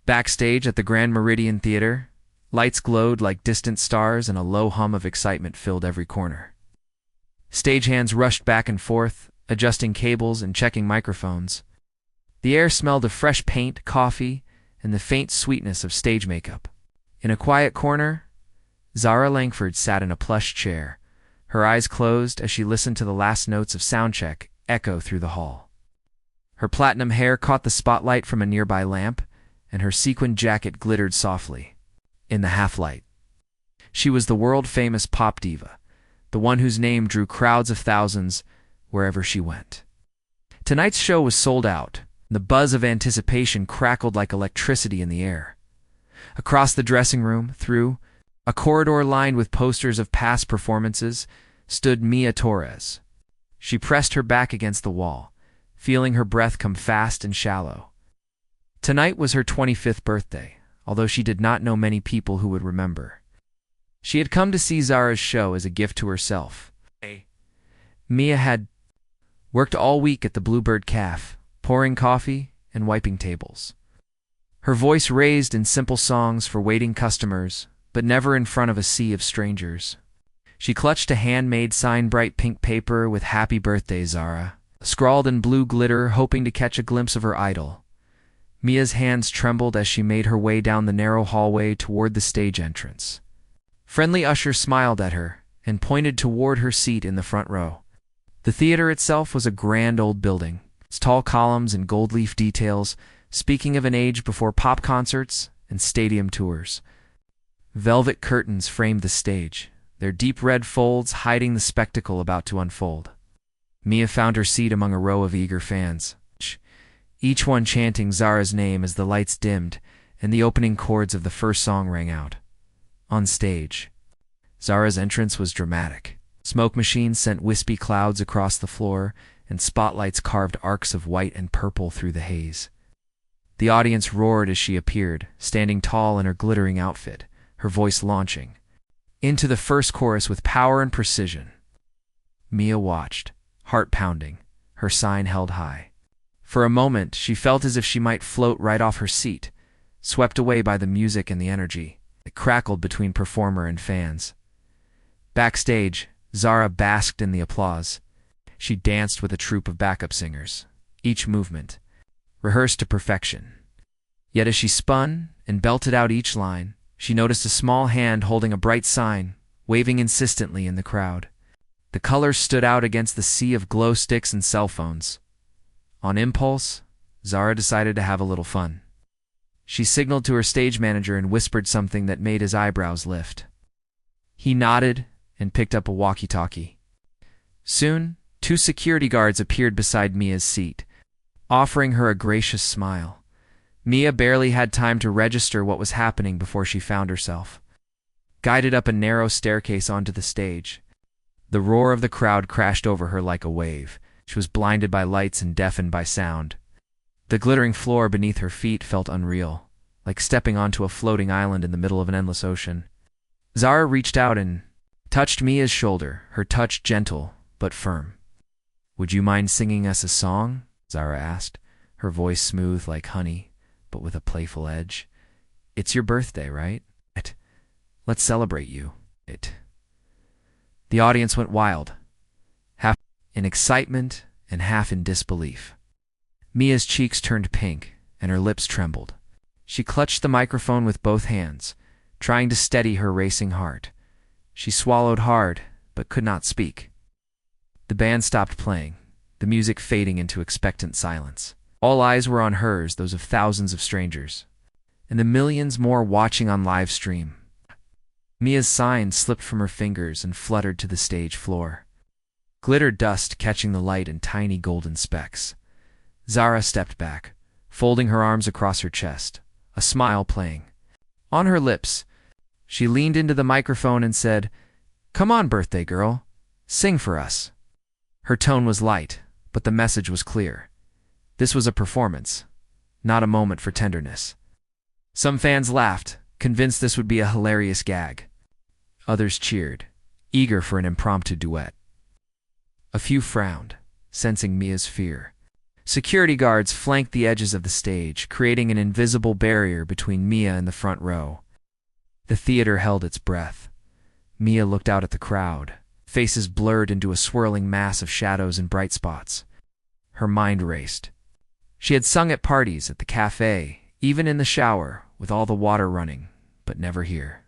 Backstage at the Grand Meridian Theater, lights glowed like distant stars and a low hum of excitement filled every corner. Stagehands rushed back and forth, adjusting cables and checking microphones. The air smelled of fresh paint, coffee, and the faint sweetness of stage makeup. In a quiet corner, Zara Langford sat in a plush chair, her eyes closed as she listened to the last notes of soundcheck echo through the hall. Her platinum hair caught the spotlight from a nearby lamp, and her sequined jacket glittered softly in the half-light. She was the world-famous pop diva, the one whose name drew crowds of thousands wherever she went. Tonight's show was sold out, and the buzz of anticipation crackled like electricity in the air. Across the dressing room, through a corridor lined with posters of past performances, stood Mia Torres. She pressed her back against the wall, feeling her breath come fast and shallow. Tonight was her 25th birthday, although she did not know many people who would remember. She had come to see Zara's show as a gift to herself. Mia had worked all week at the Bluebird Cafe, pouring coffee and wiping tables. Her voice raised in simple songs for waiting customers, but never in front of a sea of strangers. She clutched a handmade sign, bright pink paper with "Happy Birthday, Zara," scrawled in blue glitter, hoping to catch a glimpse of her idol. Mia's hands trembled as she made her way down the narrow hallway toward the stage entrance. Friendly ushers smiled at her and pointed toward her seat in the front row. The theater itself was a grand old building, its tall columns and gold leaf details speaking of an age before pop concerts and stadium tours. Velvet curtains framed the stage, their deep red folds hiding the spectacle about to unfold. Mia found her seat among a row of eager fans, each one chanting Zara's name as the lights dimmed and the opening chords of the first song rang out. On stage, Zara's entrance was dramatic. Smoke machines sent wispy clouds across the floor, and spotlights carved arcs of white and purple through the haze. The audience roared as she appeared, standing tall in her glittering outfit, her voice launching into the first chorus with power and precision. Mia watched, heart pounding, her sign held high. For a moment, she felt as if she might float right off her seat, swept away by the music and the energy that crackled between performer and fans. Backstage, Zara basked in the applause. She danced with a troupe of backup singers, each movement rehearsed to perfection. Yet as she spun and belted out each line, she noticed a small hand holding a bright sign, waving insistently in the crowd. The colors stood out against the sea of glow sticks and cell phones. On impulse, Zara decided to have a little fun. She signaled to her stage manager and whispered something that made his eyebrows lift. He nodded and picked up a walkie-talkie. Soon, 2 security guards appeared beside Mia's seat, offering her a gracious smile. Mia barely had time to register what was happening before she found herself guided up a narrow staircase onto the stage. The roar of the crowd crashed over her like a wave. She was blinded by lights and deafened by sound. The glittering floor beneath her feet felt unreal, like stepping onto a floating island in the middle of an endless ocean. Zara reached out and touched Mia's shoulder, her touch gentle but firm. "Would you mind singing us a song?" Zara asked, her voice smooth like honey, but with a playful edge. "It's your birthday, right? Let's celebrate you." The audience went wild, half in excitement and half in disbelief. Mia's cheeks turned pink and her lips trembled. She clutched the microphone with both hands, trying to steady her racing heart. She swallowed hard, but could not speak. The band stopped playing, the music fading into expectant silence. All eyes were on hers, those of thousands of strangers, and the millions more watching on live stream. Mia's sign slipped from her fingers and fluttered to the stage floor, glitter dust catching the light in tiny golden specks. Zara stepped back, folding her arms across her chest, a smile playing on her lips. She leaned into the microphone and said, "Come on, birthday girl, sing for us." Her tone was light, but the message was clear. This was a performance, not a moment for tenderness. Some fans laughed, convinced this would be a hilarious gag. Others cheered, eager for an impromptu duet. A few frowned, sensing Mia's fear. Security guards flanked the edges of the stage, creating an invisible barrier between Mia and the front row. The theater held its breath. Mia looked out at the crowd, faces blurred into a swirling mass of shadows and bright spots. Her mind raced. She had sung at parties, at the cafe, even in the shower, with all the water running, but never here,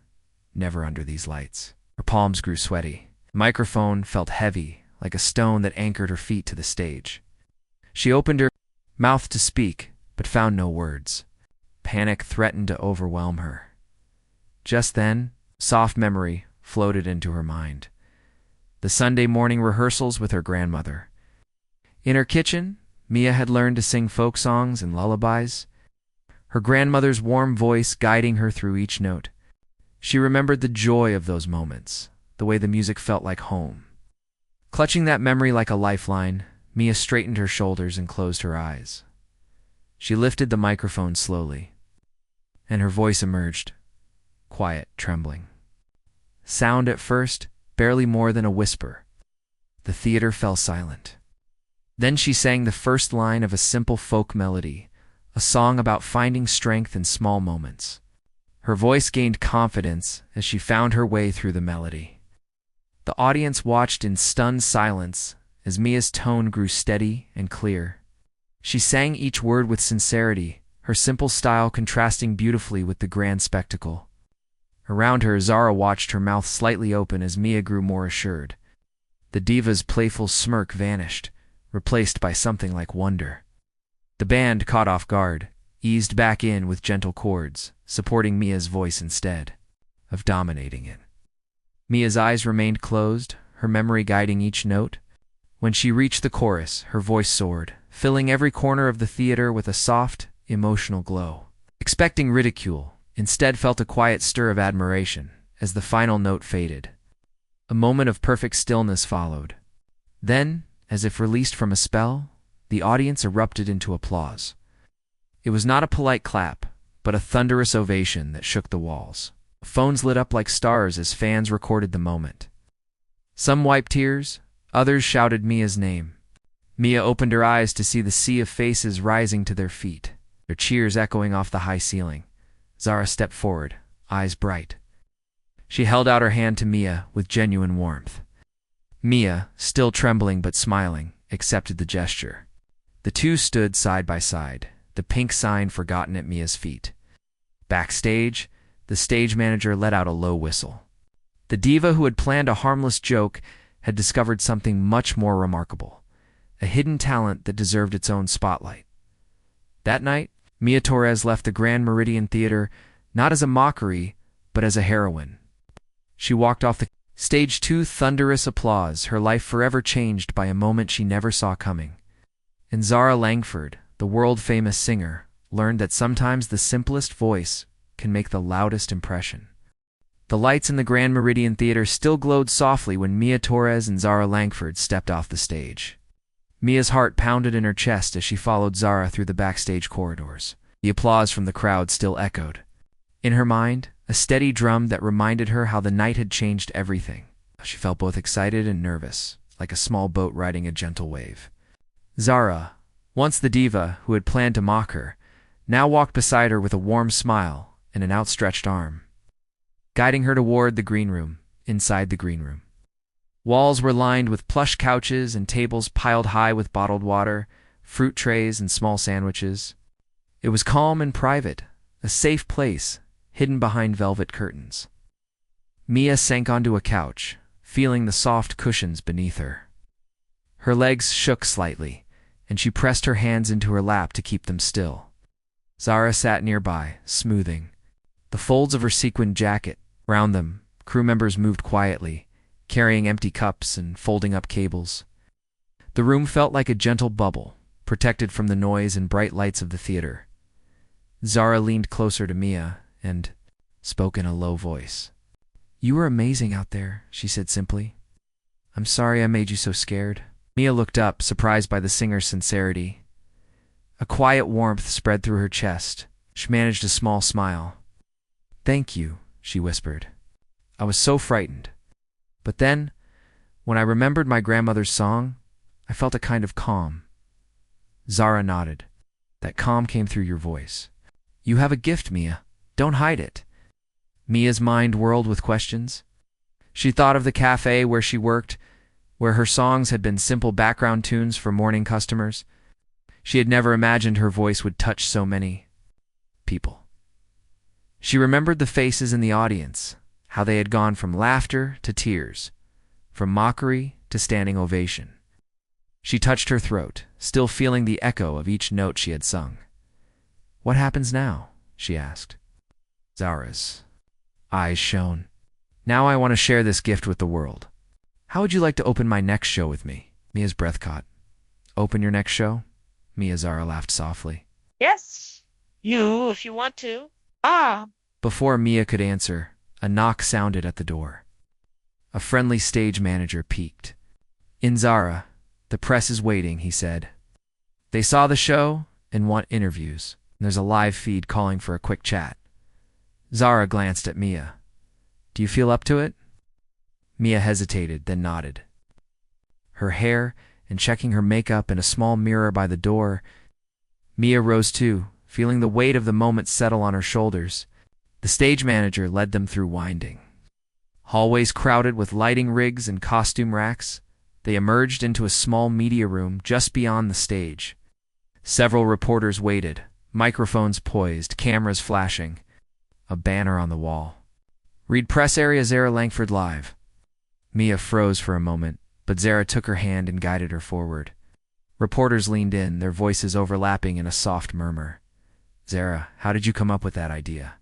never under these lights. Her palms grew sweaty. The microphone felt heavy, like a stone that anchored her feet to the stage. She opened her mouth to speak, but found no words. Panic threatened to overwhelm her. Just then, soft memory floated into her mind. The Sunday morning rehearsals with her grandmother. In her kitchen, Mia had learned to sing folk songs and lullabies, her grandmother's warm voice guiding her through each note. She remembered the joy of those moments, the way the music felt like home. Clutching that memory like a lifeline, Mia straightened her shoulders and closed her eyes. She lifted the microphone slowly, and her voice emerged, quiet, trembling. Sound at first, barely more than a whisper. The theater fell silent. Then she sang the first line of a simple folk melody, a song about finding strength in small moments. Her voice gained confidence as she found her way through the melody. The audience watched in stunned silence as Mia's tone grew steady and clear. She sang each word with sincerity, her simple style contrasting beautifully with the grand spectacle. Around her, Zara watched, her mouth slightly open as Mia grew more assured. The diva's playful smirk vanished, replaced by something like wonder. The band, caught off guard, eased back in with gentle chords, supporting Mia's voice instead of dominating it. Mia's eyes remained closed, her memory guiding each note. When she reached the chorus, her voice soared, filling every corner of the theater with a soft, emotional glow. Expecting ridicule, instead felt a quiet stir of admiration as the final note faded. A moment of perfect stillness followed. Then, as if released from a spell, the audience erupted into applause. It was not a polite clap, but a thunderous ovation that shook the walls. Phones lit up like stars as fans recorded the moment. Some wiped tears, others shouted Mia's name. Mia opened her eyes to see the sea of faces rising to their feet, their cheers echoing off the high ceiling. Zara stepped forward, eyes bright. She held out her hand to Mia with genuine warmth. Mia, still trembling but smiling, accepted the gesture. The two stood side by side, the pink sign forgotten at Mia's feet. Backstage, the stage manager let out a low whistle. The diva who had planned a harmless joke had discovered something much more remarkable, a hidden talent that deserved its own spotlight. That night, Mia Torres left the Grand Meridian Theater not as a mockery, but as a heroine. She walked off the stage to thunderous applause, her life forever changed by a moment she never saw coming. And Zara Langford, the world-famous singer, learned that sometimes the simplest voice can make the loudest impression. The lights in the Grand Meridian Theater still glowed softly when Mia Torres and Zara Langford stepped off the stage. Mia's heart pounded in her chest as she followed Zara through the backstage corridors. The applause from the crowd still echoed. In her mind, a steady drum that reminded her how the night had changed everything. She felt both excited and nervous, like a small boat riding a gentle wave. Zara, once the diva who had planned to mock her, now walked beside her with a warm smile and an outstretched arm, guiding her toward the green room, inside the green room. Walls were lined with plush couches and tables piled high with bottled water, fruit trays, and small sandwiches. It was calm and private, a safe place, hidden behind velvet curtains. Mia sank onto a couch, feeling the soft cushions beneath her. Her legs shook slightly, and she pressed her hands into her lap to keep them still. Zara sat nearby, smoothing the folds of her sequined jacket. Round them, crew members moved quietly, carrying empty cups and folding up cables. The room felt like a gentle bubble, protected from the noise and bright lights of the theater. Zara leaned closer to Mia and spoke in a low voice. "You were amazing out there," she said simply. "I'm sorry I made you so scared." Mia looked up, surprised by the singer's sincerity. A quiet warmth spread through her chest. She managed a small smile. "Thank you," she whispered. "I was so frightened. But then, when I remembered my grandmother's song, I felt a kind of calm." Zara nodded. That calm came through your voice. You have a gift, Mia. Don't hide it. Mia's mind whirled with questions. She thought of the cafe where she worked, where her songs had been simple background tunes for morning customers. She had never imagined her voice would touch so many people. She remembered the faces in the audience, how they had gone from laughter to tears, from mockery to standing ovation. She touched her throat, still feeling the echo of each note she had sung. What happens now? She asked. Zara's eyes shone. Now I want to share this gift with the world. How would you like to open my next show with me? Mia's breath caught. Open your next show? Zara laughed softly. Yes, if you want to. Before Mia could answer, a knock sounded at the door. A friendly stage manager peeked. In Zara, the press is waiting, he said. They saw the show and want interviews. There's a live feed calling for a quick chat. Zara glanced at Mia. Do you feel up to it? Mia hesitated, then nodded. Her hair and checking her makeup in a small mirror by the door, Mia rose too, feeling the weight of the moment settle on her shoulders. The stage manager led them through winding hallways crowded with lighting rigs and costume racks. They emerged into a small media room just beyond the stage. Several reporters waited, microphones poised, cameras flashing, a banner on the wall. Read press area Zara Langford live. Mia froze for a moment, but Zara took her hand and guided her forward. Reporters leaned in, their voices overlapping in a soft murmur. Zara, how did you come up with that idea?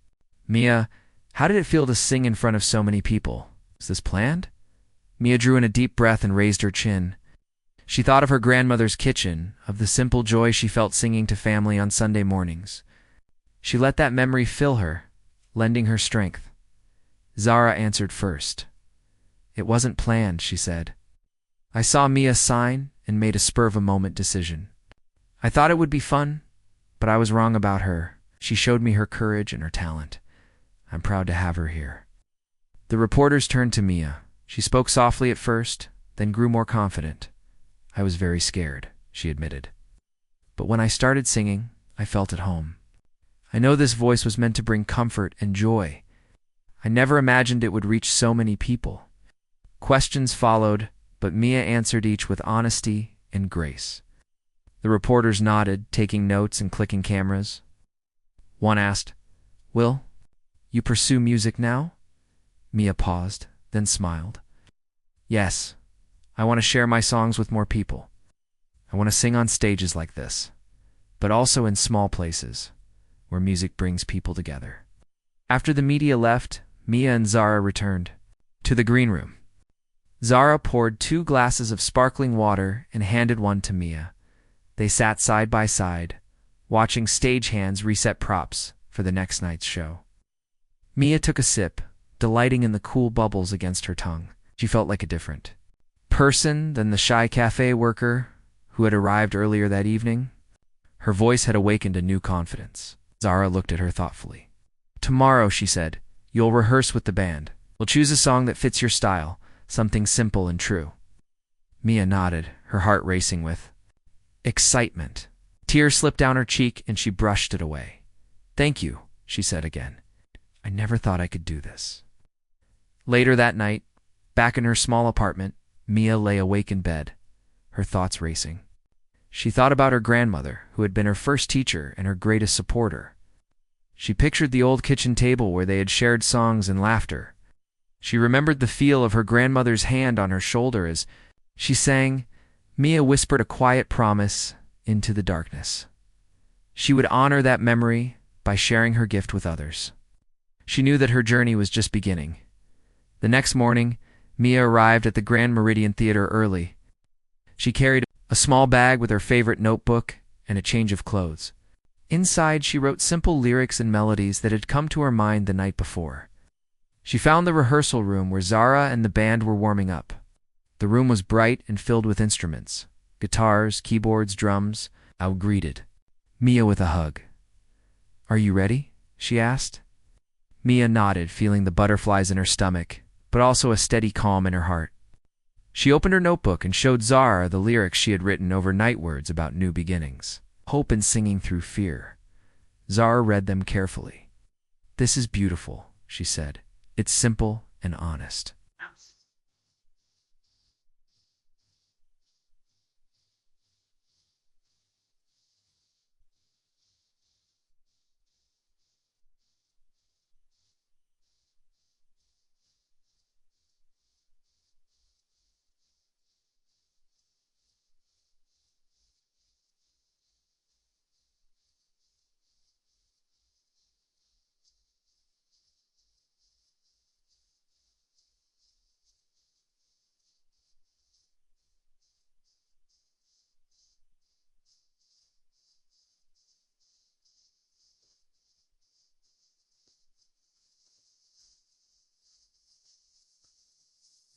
Mia, how did it feel to sing in front of so many people? Was this planned? Mia drew in a deep breath and raised her chin. She thought of her grandmother's kitchen, of the simple joy she felt singing to family on Sunday mornings. She let that memory fill her, lending her strength. Zara answered first. It wasn't planned, she said. I saw Mia sign and made a spur-of-a-moment decision. I thought it would be fun, but I was wrong about her. She showed me her courage and her talent. I'm proud to have her here. The reporters turned to Mia. She spoke softly at first, then grew more confident. I was very scared, she admitted. But when I started singing, I felt at home. I know this voice was meant to bring comfort and joy. I never imagined it would reach so many people. Questions followed, but Mia answered each with honesty and grace. The reporters nodded, taking notes and clicking cameras. One asked, Will you pursue music now? Mia paused, then smiled. Yes, I want to share my songs with more people. I want to sing on stages like this, but also in small places where music brings people together. After the media left, Mia and Zara returned to the green room. Zara poured 2 glasses of sparkling water and handed one to Mia. They sat side by side, watching stagehands reset props for the next night's show. Mia took a sip, delighting in the cool bubbles against her tongue. She felt like a different person than the shy cafe worker who had arrived earlier that evening. Her voice had awakened a new confidence. Zara looked at her thoughtfully. Tomorrow, she said, you'll rehearse with the band. We'll choose a song that fits your style, something simple and true. Mia nodded, her heart racing with excitement. Tears slipped down her cheek and she brushed it away. Thank you, she said again. I never thought I could do this. Later that night, back in her small apartment, Mia lay awake in bed, her thoughts racing. She thought about her grandmother, who had been her first teacher and her greatest supporter. She pictured the old kitchen table where they had shared songs and laughter. She remembered the feel of her grandmother's hand on her shoulder as she sang. Mia whispered a quiet promise into the darkness. She would honor that memory by sharing her gift with others. She knew that her journey was just beginning. The next morning, Mia arrived at the Grand Meridian Theater early. She carried a small bag with her favorite notebook and a change of clothes. Inside, she wrote simple lyrics and melodies that had come to her mind the night before. She found the rehearsal room where Zara and the band were warming up. The room was bright and filled with instruments, guitars, keyboards, drums, out-greeted Mia with a hug. Are you ready? She asked. Mia nodded, feeling the butterflies in her stomach, but also a steady calm in her heart. She opened her notebook and showed Zara the lyrics she had written over night words about new beginnings. Hope and singing through fear. Zara read them carefully. "This is beautiful," she said. "It's simple and honest."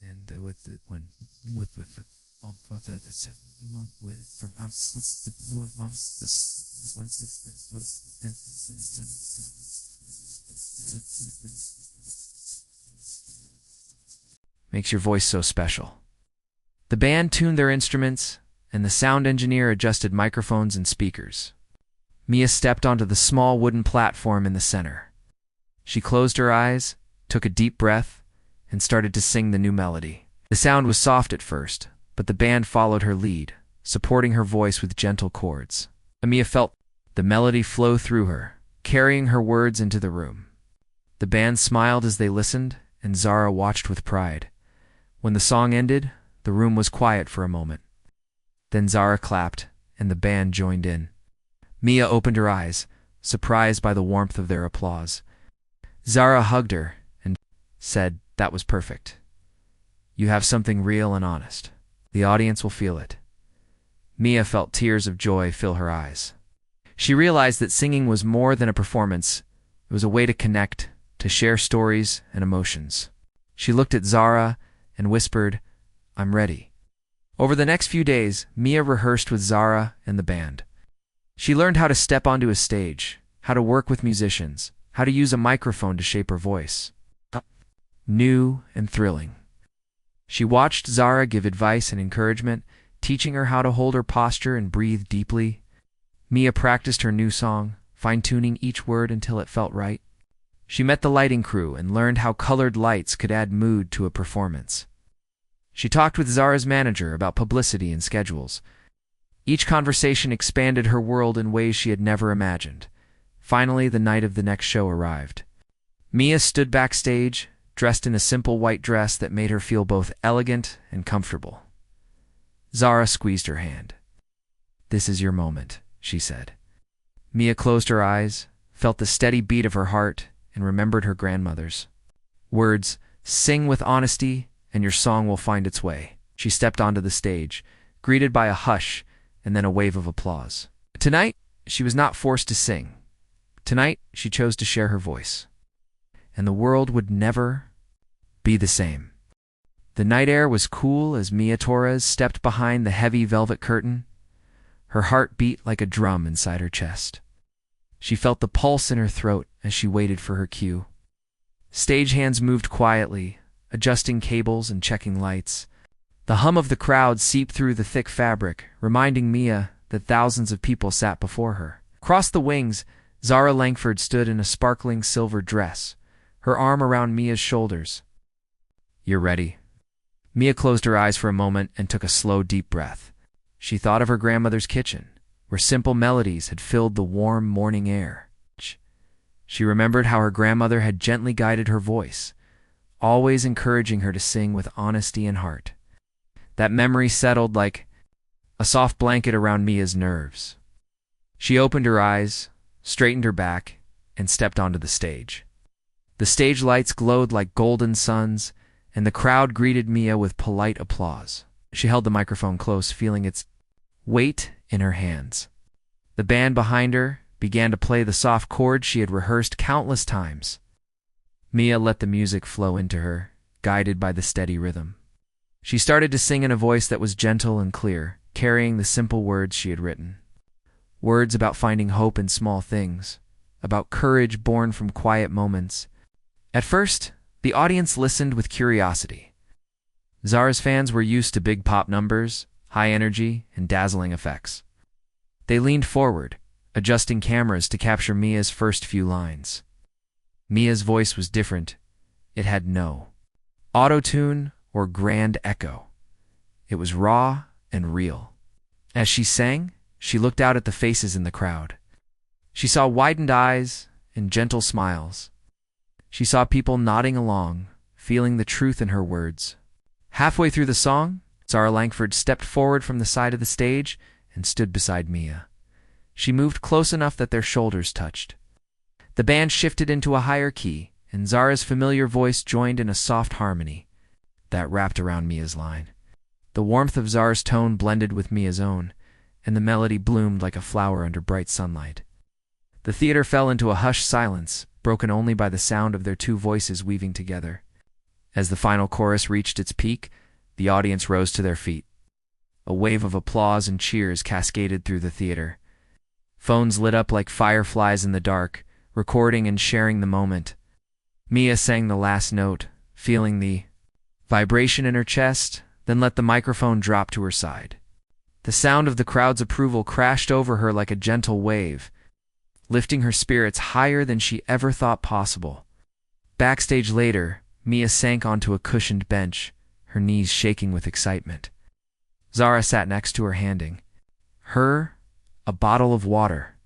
And with the when with all of the with from makes your voice so special. The band tuned their instruments, and the sound engineer adjusted microphones and speakers. Mia stepped onto the small wooden platform in the center. She closed her eyes, took a deep breath, and started to sing the new melody. The sound was soft at first, but the band followed her lead, supporting her voice with gentle chords. Mia felt the melody flow through her, carrying her words into the room. The band smiled as they listened, and Zara watched with pride. When the song ended, the room was quiet for a moment. Then Zara clapped, and the band joined in. Mia opened her eyes, surprised by the warmth of their applause. Zara hugged her and said, "That was perfect. You have something real and honest. The audience will feel it." Mia felt tears of joy fill her eyes. She realized that singing was more than a performance. It was a way to connect, to share stories and emotions. She looked at Zara and whispered, "I'm ready." Over the next few days, Mia rehearsed with Zara and the band. She learned how to step onto a stage, how to work with musicians, how to use a microphone to shape her voice. New and thrilling. She watched Zara give advice and encouragement, teaching her how to hold her posture and breathe deeply. Mia practiced her new song, fine-tuning each word until it felt right. She met the lighting crew and learned how colored lights could add mood to a performance. She talked with Zara's manager about publicity and schedules. Each conversation expanded her world in ways she had never imagined. Finally, the night of the next show arrived. Mia stood backstage, dressed in a simple white dress that made her feel both elegant and comfortable. Zara squeezed her hand. "This is your moment," she said. Mia closed her eyes, felt the steady beat of her heart, and remembered her grandmother's words, "Sing with honesty, and your song will find its way." She stepped onto the stage, greeted by a hush and then a wave of applause. Tonight, she was not forced to sing. Tonight, she chose to share her voice. And the world would never be the same. The night air was cool as Mia Torres stepped behind the heavy velvet curtain. Her heart beat like a drum inside her chest. She felt the pulse in her throat as she waited for her cue. Stagehands moved quietly, adjusting cables and checking lights. The hum of the crowd seeped through the thick fabric, reminding Mia that thousands of people sat before her. Across the wings, Zara Langford stood in a sparkling silver dress, her arm around Mia's shoulders. "You're ready." Mia closed her eyes for a moment and took a slow, deep breath. She thought of her grandmother's kitchen, where simple melodies had filled the warm morning air. She remembered how her grandmother had gently guided her voice, always encouraging her to sing with honesty and heart. That memory settled like a soft blanket around Mia's nerves. She opened her eyes, straightened her back, and stepped onto the stage. The stage lights glowed like golden suns, and the crowd greeted Mia with polite applause. She held the microphone close, feeling its weight in her hands. The band behind her began to play the soft chords she had rehearsed countless times. Mia let the music flow into her, guided by the steady rhythm. She started to sing in a voice that was gentle and clear, carrying the simple words she had written. Words about finding hope in small things, about courage born from quiet moments. At first, the audience listened with curiosity. Zara's fans were used to big pop numbers, high energy, and dazzling effects. They leaned forward, adjusting cameras to capture Mia's first few lines. Mia's voice was different. It had no auto-tune or grand echo. It was raw and real. As she sang, she looked out at the faces in the crowd. She saw widened eyes and gentle smiles. She saw people nodding along, feeling the truth in her words. Halfway through the song, Zara Langford stepped forward from the side of the stage and stood beside Mia. She moved close enough that their shoulders touched. The band shifted into a higher key, and Zara's familiar voice joined in a soft harmony that wrapped around Mia's line. The warmth of Zara's tone blended with Mia's own, and the melody bloomed like a flower under bright sunlight. The theater fell into a hushed silence, broken only by the sound of their two voices weaving together. As the final chorus reached its peak, the audience rose to their feet. A wave of applause and cheers cascaded through the theater. Phones lit up like fireflies in the dark, recording and sharing the moment. Mia sang the last note, feeling the vibration in her chest, then let the microphone drop to her side. The sound of the crowd's approval crashed over her like a gentle wave, lifting her spirits higher than she ever thought possible. Backstage later, Mia sank onto a cushioned bench, her knees shaking with excitement. Zara sat next to her, handing her a bottle of water.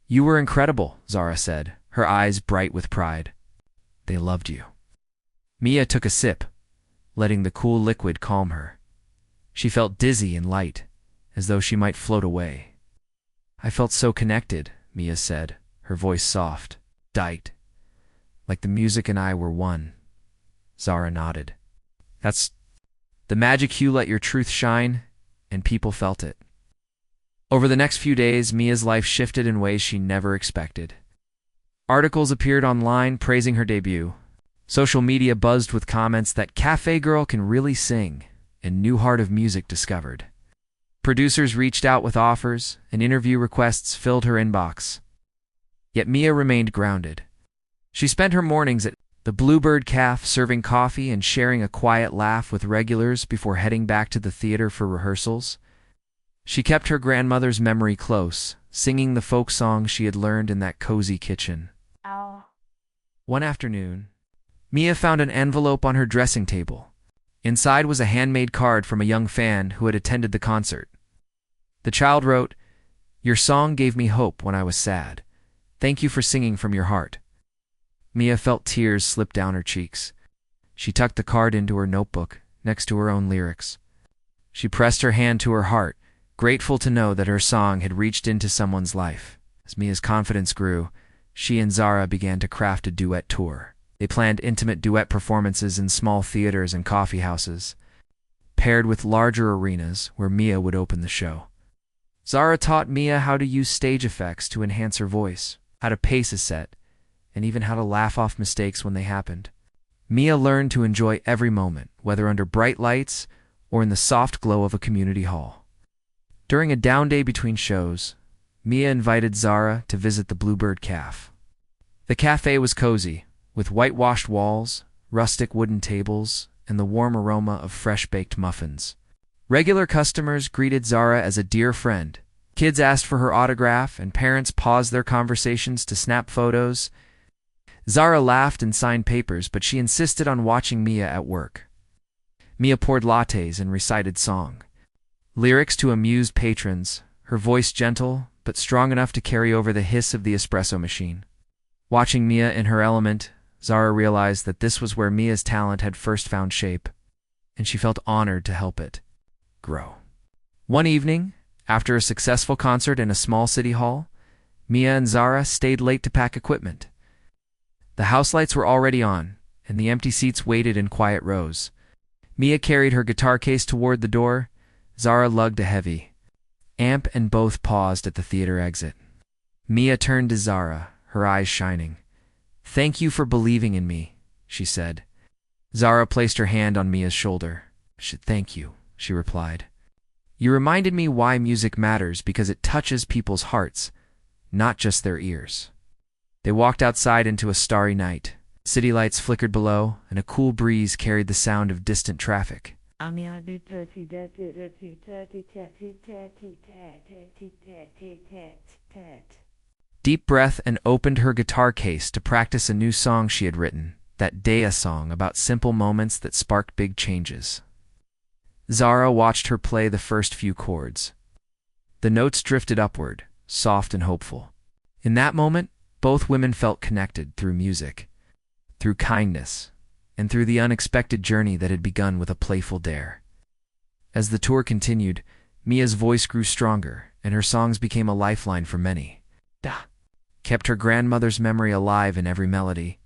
"You were incredible," Zara said, her eyes bright with pride. "They loved you." Mia took a sip, letting the cool liquid calm her. She felt dizzy and light, as though she might float away. "I felt so connected," Mia said, her voice soft, tight, like the music and I were one. Zara nodded. "That's the magic. You let your truth shine, and people felt it." Over the next few days, Mia's life shifted in ways she never expected. Articles appeared online praising her debut. Social media buzzed with comments that Cafe Girl can really sing, and new heart of music discovered. Producers reached out with offers, and interview requests filled her inbox. Yet Mia remained grounded. She spent her mornings at the Bluebird Cafe serving coffee and sharing a quiet laugh with regulars before heading back to the theater for rehearsals. She kept her grandmother's memory close, singing the folk songs she had learned in that cozy kitchen. Ow. One afternoon, Mia found an envelope on her dressing table. Inside was a handmade card from a young fan who had attended the concert. The child wrote, "Your song gave me hope when I was sad. Thank you for singing from your heart." Mia felt tears slip down her cheeks. She tucked the card into her notebook, next to her own lyrics. She pressed her hand to her heart, grateful to know that her song had reached into someone's life. As Mia's confidence grew, she and Zara began to craft a duet tour. They planned intimate duet performances in small theaters and coffee houses, paired with larger arenas where Mia would open the show. Zara taught Mia how to use stage effects to enhance her voice, how to pace a set, and even how to laugh off mistakes when they happened. Mia learned to enjoy every moment, whether under bright lights or in the soft glow of a community hall. During a down day between shows, Mia invited Zara to visit the Bluebird Cafe. The cafe was cozy, with whitewashed walls, rustic wooden tables, and the warm aroma of fresh-baked muffins. Regular customers greeted Zara as a dear friend. Kids asked for her autograph, and parents paused their conversations to snap photos. Zara laughed and signed papers, but she insisted on watching Mia at work. Mia poured lattes and recited song lyrics to amused patrons, her voice gentle but strong enough to carry over the hiss of the espresso machine. Watching Mia in her element, Zara realized that this was where Mia's talent had first found shape, and she felt honored to help it grow. One evening, after a successful concert in a small city hall, Mia and Zara stayed late to pack equipment. The house lights were already on, and the empty seats waited in quiet rows. Mia carried her guitar case toward the door. Zara lugged a heavy amp, and both paused at the theater exit. Mia turned to Zara, her eyes shining. "Thank you for believing in me," she said. Zara placed her hand on Mia's shoulder. "Thank you," she replied. "You reminded me why music matters, because it touches people's hearts, not just their ears." They walked outside into a starry night. City lights flickered below, and a cool breeze carried the sound of distant traffic. Deep breath and opened her guitar case to practice a new song she had written, that day a song about simple moments that sparked big changes. Zara watched her play the first few chords. The notes drifted upward, soft and hopeful. In that moment, both women felt connected through music, through kindness, and through the unexpected journey that had begun with a playful dare. As the tour continued, Mia's voice grew stronger, and her songs became a lifeline for many. Kept her grandmother's memory alive in every melody.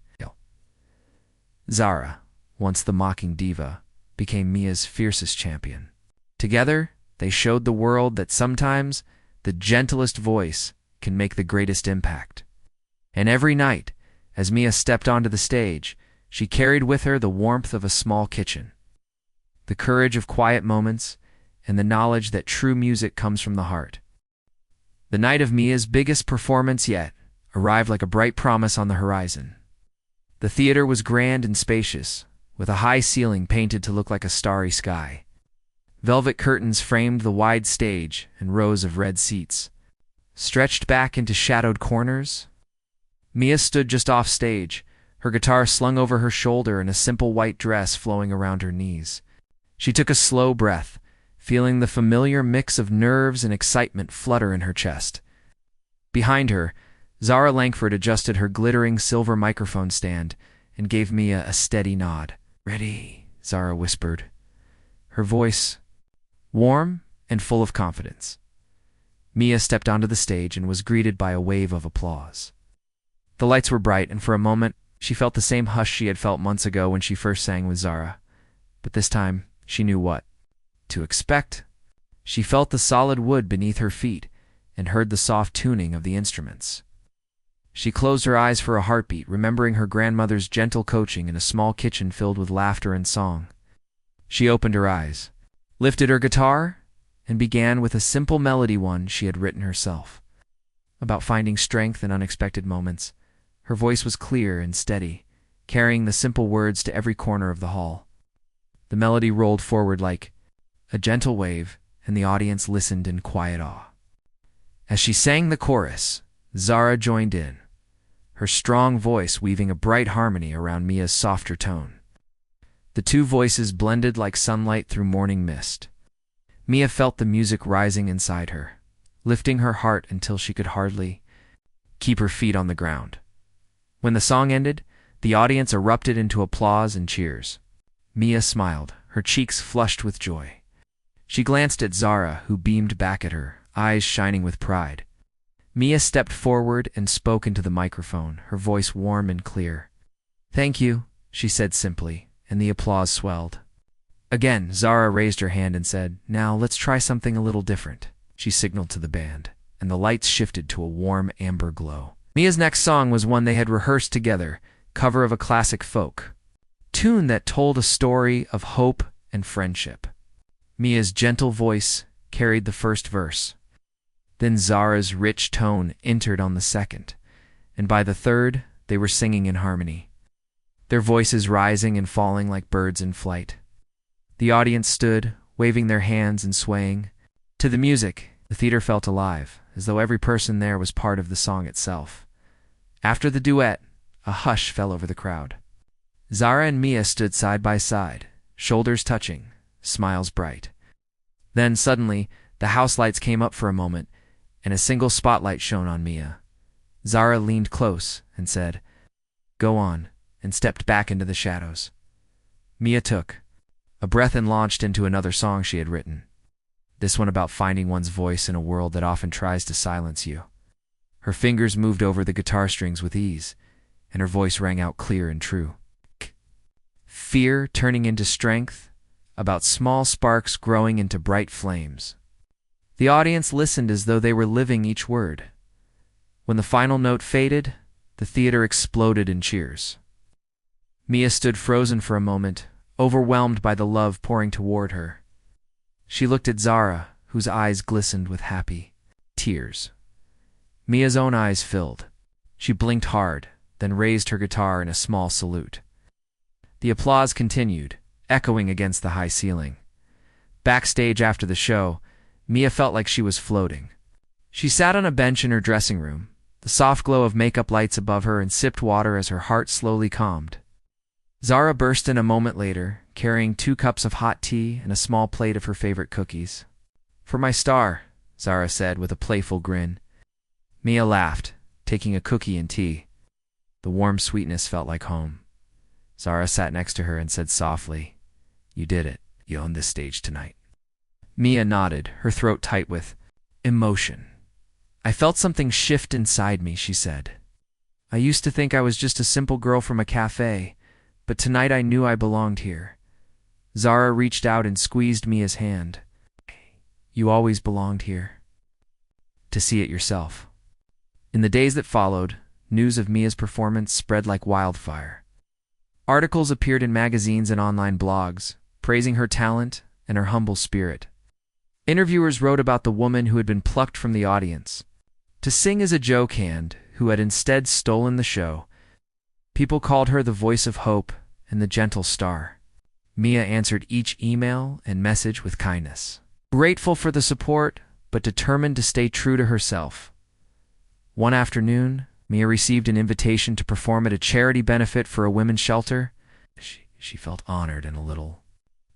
Zara, once the mocking diva, became Mia's fiercest champion. Together, they showed the world that sometimes the gentlest voice can make the greatest impact. And every night, as Mia stepped onto the stage, she carried with her the warmth of a small kitchen, the courage of quiet moments, and the knowledge that true music comes from the heart. The night of Mia's biggest performance yet arrived like a bright promise on the horizon. The theater was grand and spacious, with a high ceiling painted to look like a starry sky. Velvet curtains framed the wide stage, and rows of red seats stretched back into shadowed corners. Mia stood just off stage, her guitar slung over her shoulder and a simple white dress flowing around her knees. She took a slow breath, feeling the familiar mix of nerves and excitement flutter in her chest. Behind her, Zara Langford adjusted her glittering silver microphone stand and gave Mia a steady nod. "Ready," Zara whispered, her voice warm and full of confidence. Mia stepped onto the stage and was greeted by a wave of applause. The lights were bright, and for a moment, she felt the same hush she had felt months ago when she first sang with Zara. But this time, she knew what to expect. She felt the solid wood beneath her feet and heard the soft tuning of the instruments. She closed her eyes for a heartbeat, remembering her grandmother's gentle coaching in a small kitchen filled with laughter and song. She opened her eyes, lifted her guitar, and began with a simple melody one she had written herself, about finding strength in unexpected moments. Her voice was clear and steady, carrying the simple words to every corner of the hall. The melody rolled forward like a gentle wave, and the audience listened in quiet awe. As she sang the chorus, Zara joined in, her strong voice weaving a bright harmony around Mia's softer tone. The two voices blended like sunlight through morning mist. Mia felt the music rising inside her, lifting her heart until she could hardly keep her feet on the ground. When the song ended, the audience erupted into applause and cheers. Mia smiled, her cheeks flushed with joy. She glanced at Zara, who beamed back at her, eyes shining with pride. Mia stepped forward and spoke into the microphone, her voice warm and clear. "Thank you," she said simply, and the applause swelled. Again, Zara raised her hand and said, "Now let's try something a little different." She signaled to the band, and the lights shifted to a warm amber glow. Mia's next song was one they had rehearsed together, cover of a classic folk tune that told a story of hope and friendship. Mia's gentle voice carried the first verse. Then Zara's rich tone entered on the second, and by the third, they were singing in harmony, their voices rising and falling like birds in flight. The audience stood, waving their hands and swaying. To the music, the theater felt alive, as though every person there was part of the song itself. After the duet, a hush fell over the crowd. Zara and Mia stood side by side, shoulders touching, smiles bright. Then, suddenly, the house lights came up for a moment, and a single spotlight shone on Mia. Zara leaned close and said, "Go on," and stepped back into the shadows. Mia took a breath and launched into another song she had written, this one about finding one's voice in a world that often tries to silence you. Her fingers moved over the guitar strings with ease, and her voice rang out clear and true. Fear turning into strength, about small sparks growing into bright flames. The audience listened as though they were living each word. When the final note faded, the theater exploded in cheers. Mia stood frozen for a moment, overwhelmed by the love pouring toward her. She looked at Zara, whose eyes glistened with happy tears. Mia's own eyes filled. She blinked hard, then raised her guitar in a small salute. The applause continued, echoing against the high ceiling. Backstage after the show, Mia felt like she was floating. She sat on a bench in her dressing room, the soft glow of makeup lights above her, and sipped water as her heart slowly calmed. Zara burst in a moment later, carrying 2 cups of hot tea and a small plate of her favorite cookies. "For my star," Zara said with a playful grin. Mia laughed, taking a cookie and tea. The warm sweetness felt like home. Zara sat next to her and said softly, "You did it. You own this stage tonight." Mia nodded, her throat tight with emotion. "I felt something shift inside me," she said. "I used to think I was just a simple girl from a cafe, but tonight I knew I belonged here." Zara reached out and squeezed Mia's hand. "You always belonged here. To see it yourself." In the days that followed, news of Mia's performance spread like wildfire. Articles appeared in magazines and online blogs, praising her talent and her humble spirit. Interviewers wrote about the woman who had been plucked from the audience to sing as a joke hand, who had instead stolen the show. People called her the voice of hope and the gentle star. Mia answered each email and message with kindness, grateful for the support, but determined to stay true to herself. One afternoon, Mia received an invitation to perform at a charity benefit for a women's shelter. She felt honored and a little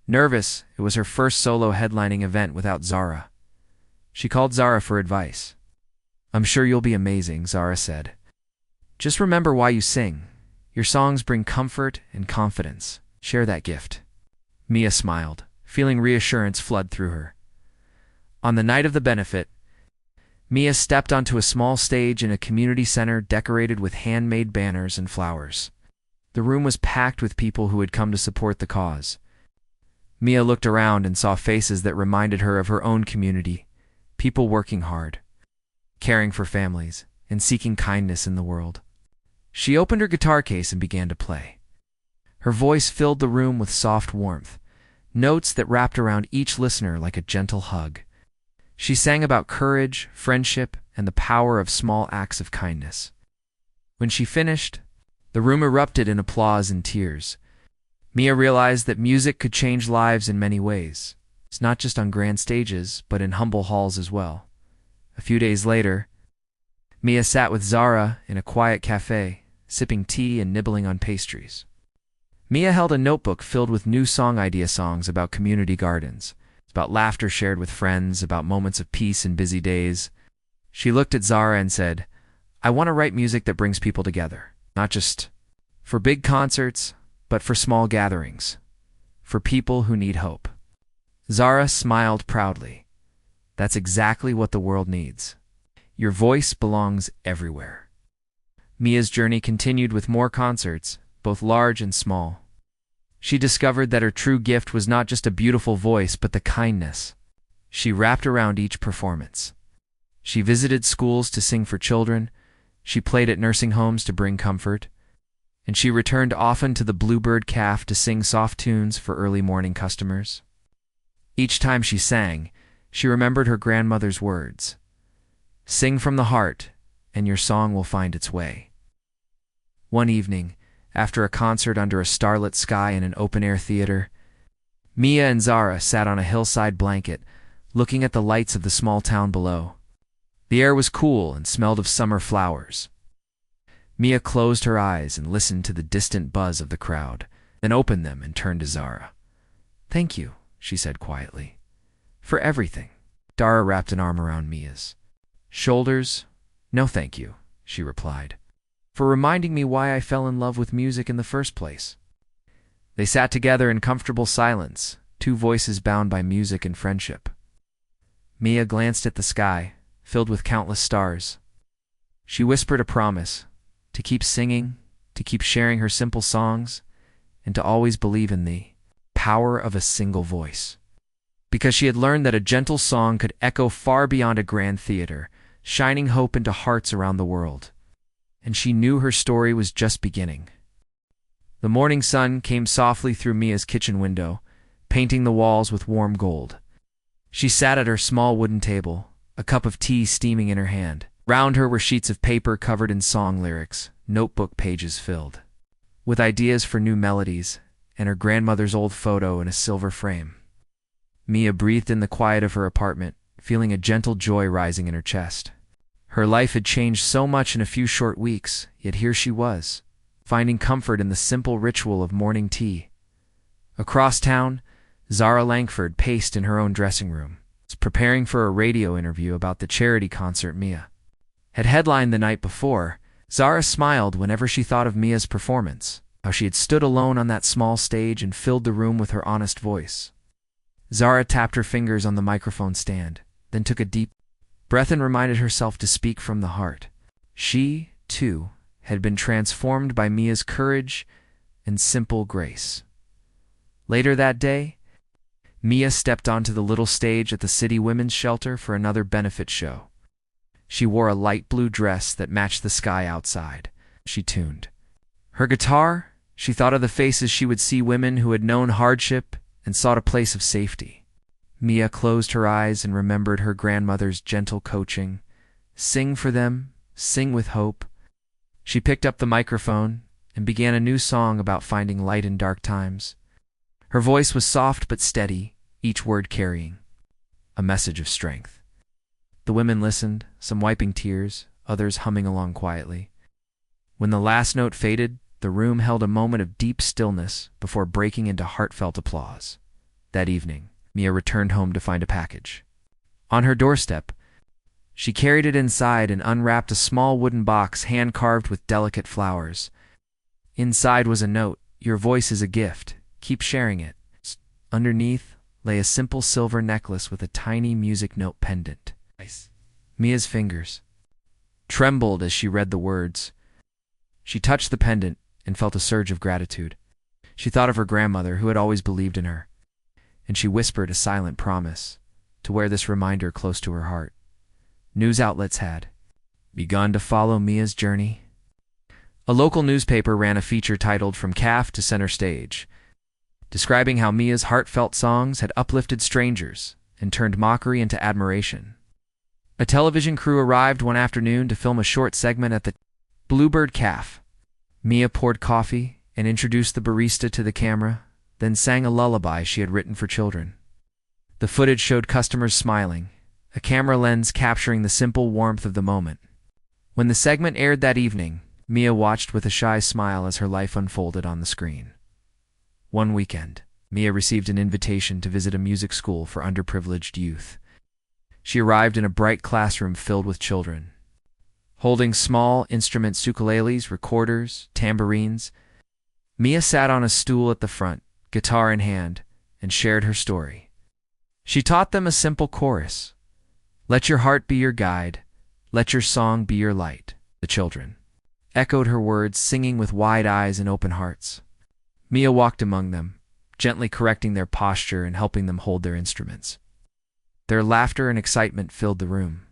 nervous. It was her first solo headlining event without Zara. She called Zara for advice. "I'm sure you'll be amazing," Zara said. "Just remember why you sing. Your songs bring comfort and confidence. Share that gift." Mia smiled, feeling reassurance flood through her. On the night of the benefit, Mia stepped onto a small stage in a community center decorated with handmade banners and flowers. The room was packed with people who had come to support the cause. Mia looked around and saw faces that reminded her of her own community, people working hard, caring for families, and seeking kindness in the world. She opened her guitar case and began to play. Her voice filled the room with soft warmth, notes that wrapped around each listener like a gentle hug. She sang about courage, friendship, and the power of small acts of kindness. When she finished, the room erupted in applause and tears. Mia realized that music could change lives in many ways. It's not just on grand stages, but in humble halls as well. A few days later, Mia sat with Zara in a quiet cafe, sipping tea and nibbling on pastries. Mia held a notebook filled with new song songs about community gardens, about laughter shared with friends, about moments of peace in busy days. She looked at Zara and said, "I want to write music that brings people together, not just for big concerts, but for small gatherings, for people who need hope." Zara smiled proudly. "That's exactly what the world needs. Your voice belongs everywhere." Mia's journey continued with more concerts, both large and small. She discovered that her true gift was not just a beautiful voice, but the kindness she wrapped around each performance. She visited schools to sing for children, she played at nursing homes to bring comfort, and she returned often to the Bluebird Cafe to sing soft tunes for early morning customers. Each time she sang, she remembered her grandmother's words, "Sing from the heart, and your song will find its way." One evening, after a concert under a starlit sky in an open-air theater, Mia and Zara sat on a hillside blanket, looking at the lights of the small town below. The air was cool and smelled of summer flowers. Mia closed her eyes and listened to the distant buzz of the crowd, then opened them and turned to Zara. "Thank you," she said quietly, "for everything." Zara wrapped an arm around Mia's shoulders. "No, thank you," she replied, "for reminding me why I fell in love with music in the first place." They sat together in comfortable silence, 2 voices bound by music and friendship. Mia glanced at the sky, filled with countless stars. She whispered a promise, to keep singing, to keep sharing her simple songs, and to always believe in the power of a single voice. Because she had learned that a gentle song could echo far beyond a grand theater, shining hope into hearts around the world. And she knew her story was just beginning. The morning sun came softly through Mia's kitchen window, painting the walls with warm gold. She sat at her small wooden table, a cup of tea steaming in her hand. Round her were sheets of paper covered in song lyrics, notebook pages filled with ideas for new melodies, and her grandmother's old photo in a silver frame. Mia breathed in the quiet of her apartment, feeling a gentle joy rising in her chest. Her life had changed so much in a few short weeks, yet here she was, finding comfort in the simple ritual of morning tea. Across town, Zara Langford paced in her own dressing room, preparing for a radio interview about the charity concert Mia had headlined the night before. Zara smiled whenever she thought of Mia's performance, how she had stood alone on that small stage and filled the room with her honest voice. Zara tapped her fingers on the microphone stand, then took a deep breath and reminded herself to speak from the heart. She, too, had been transformed by Mia's courage and simple grace. Later that day, Mia stepped onto the little stage at the city women's shelter for another benefit show. She wore a light blue dress that matched the sky outside. She tuned her guitar. She thought of the faces she would see, women who had known hardship and sought a place of safety. Mia closed her eyes and remembered her grandmother's gentle coaching. Sing for them, sing with hope. She picked up the microphone and began a new song about finding light in dark times. Her voice was soft but steady, each word carrying a message of strength. The women listened, some wiping tears, others humming along quietly. When the last note faded, the room held a moment of deep stillness before breaking into heartfelt applause. That evening, Mia returned home to find a package. On her doorstep, she carried it inside and unwrapped a small wooden box hand-carved with delicate flowers. Inside was a note, "Your voice is a gift. Keep sharing it." Underneath lay a simple silver necklace with a tiny music note pendant. Mia's fingers trembled as she read the words. She touched the pendant and felt a surge of gratitude. She thought of her grandmother, who had always believed in her, and she whispered a silent promise to wear this reminder close to her heart. News outlets had begun to follow Mia's journey. A local newspaper ran a feature titled "From Calf to Center Stage," describing how Mia's heartfelt songs had uplifted strangers and turned mockery into admiration. A television crew arrived one afternoon to film a short segment at the Bluebird Cafe. Mia poured coffee and introduced the barista to the camera, then sang a lullaby she had written for children. The footage showed customers smiling, a camera lens capturing the simple warmth of the moment. When the segment aired that evening, Mia watched with a shy smile as her life unfolded on the screen. One weekend, Mia received an invitation to visit a music school for underprivileged youth. She arrived in a bright classroom filled with children, holding small instrument ukuleles, recorders, tambourines. Mia sat on a stool at the front, guitar in hand, and shared her story. She taught them a simple chorus: "Let your heart be your guide, let your song be your light." The children echoed her words, singing with wide eyes and open hearts. Mia walked among them, gently correcting their posture and helping them hold their instruments. Their laughter and excitement filled the room.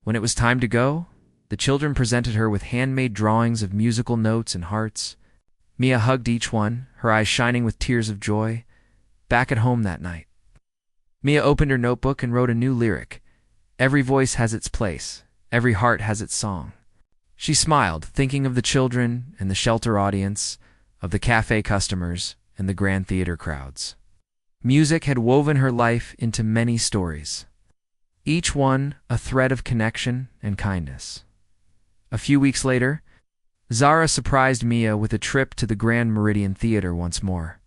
When it was time to go, the children presented her with handmade drawings of musical notes and hearts. Mia hugged each one, her eyes shining with tears of joy. Back at home that night, Mia opened her notebook and wrote a new lyric. "Every voice has its place, every heart has its song." She smiled, thinking of the children and the shelter audience, of the cafe customers and the grand theater crowds. Music had woven her life into many stories, each one a thread of connection and kindness. A few weeks later, Zara surprised Mia with a trip to the Grand Meridian Theater once more.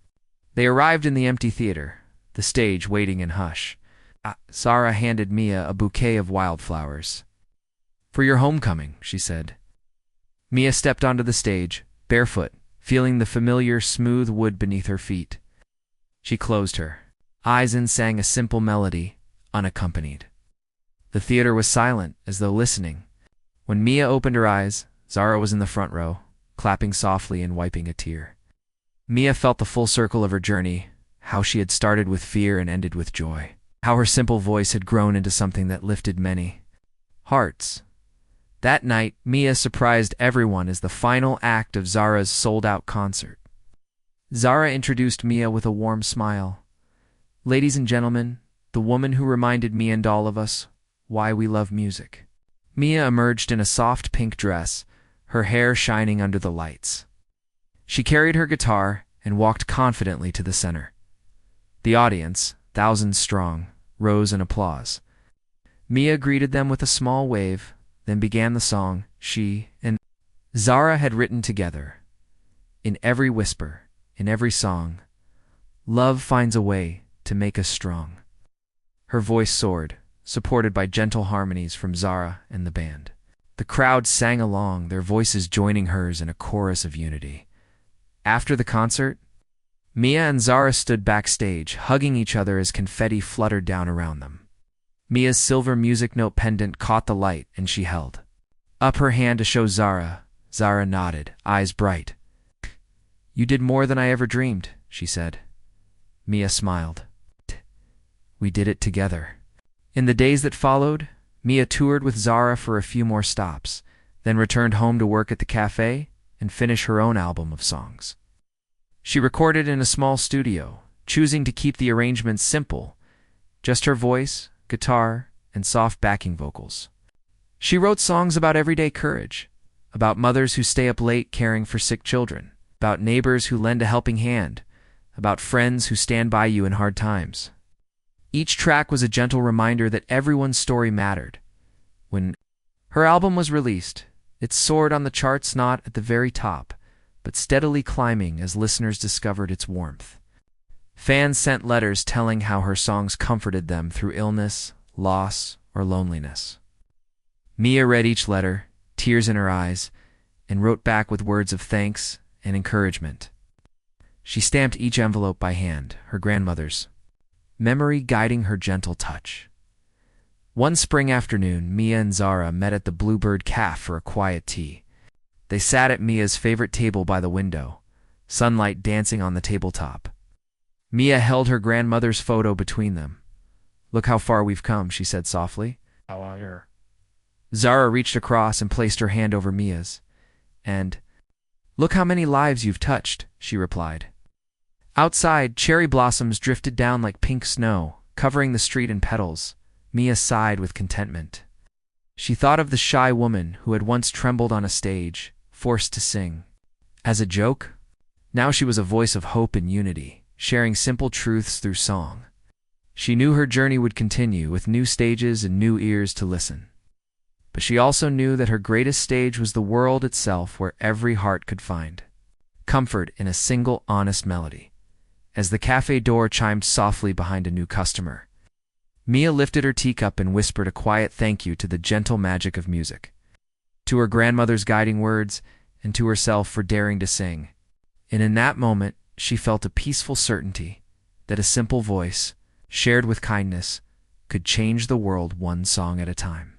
They arrived in the empty theater, the stage waiting in hush. Zara handed Mia a bouquet of wildflowers. "For your homecoming," she said. Mia stepped onto the stage, barefoot, feeling the familiar smooth wood beneath her feet. She closed her eyes and sang a simple melody, unaccompanied. The theater was silent, as though listening. When Mia opened her eyes, Zara was in the front row, clapping softly and wiping a tear. Mia felt the full circle of her journey, how she had started with fear and ended with joy, how her simple voice had grown into something that lifted many hearts. That night, Mia surprised everyone as the final act of Zara's sold-out concert. Zara introduced Mia with a warm smile. "Ladies and gentlemen, the woman who reminded me and all of us why we love music." Mia emerged in a soft pink dress, her hair shining under the lights. She carried her guitar and walked confidently to the center. The audience, thousands strong, rose in applause. Mia greeted them with a small wave, then began the song she and Zara had written together. In every whisper, in every song, love finds a way to make us strong. Her voice soared, supported by gentle harmonies from Zara and the band. The crowd sang along, their voices joining hers in a chorus of unity. After the concert, Mia and Zara stood backstage, hugging each other as confetti fluttered down around them. Mia's silver music note pendant caught the light, and she held up her hand to show Zara. Zara nodded, eyes bright. "You did more than I ever dreamed," she said. Mia smiled. "We did it together." In the days that followed, Mia toured with Zara for a few more stops, then returned home to work at the cafe and finish her own album of songs. She recorded in a small studio, choosing to keep the arrangements simple, just her voice, guitar, and soft backing vocals. She wrote songs about everyday courage, about mothers who stay up late caring for sick children, about neighbors who lend a helping hand, about friends who stand by you in hard times. Each track was a gentle reminder that everyone's story mattered. When her album was released, it soared on the charts, not at the very top, but steadily climbing as listeners discovered its warmth. Fans sent letters telling how her songs comforted them through illness, loss, or loneliness. Mia read each letter, tears in her eyes, and wrote back with words of thanks and encouragement. She stamped each envelope by hand, her grandmother's, memory guiding her gentle touch. One spring afternoon, Mia and Zara met at the Bluebird Cafe for a quiet tea. They sat at Mia's favorite table by the window, sunlight dancing on the tabletop. Mia held her grandmother's photo between them. "Look how far we've come," she said softly. How are you? Zara reached across and placed her hand over Mia's. And, "Look how many lives you've touched," she replied. Outside, cherry blossoms drifted down like pink snow, covering the street in petals. Mia sighed with contentment. She thought of the shy woman who had once trembled on a stage, forced to sing. As a joke, now she was a voice of hope and unity, sharing simple truths through song. She knew her journey would continue, with new stages and new ears to listen. But she also knew that her greatest stage was the world itself, where every heart could find comfort in a single honest melody. As the cafe door chimed softly behind a new customer, Mia lifted her teacup and whispered a quiet thank you to the gentle magic of music, to her grandmother's guiding words, and to herself for daring to sing. And in that moment, she felt a peaceful certainty that a simple voice, shared with kindness, could change the world one song at a time.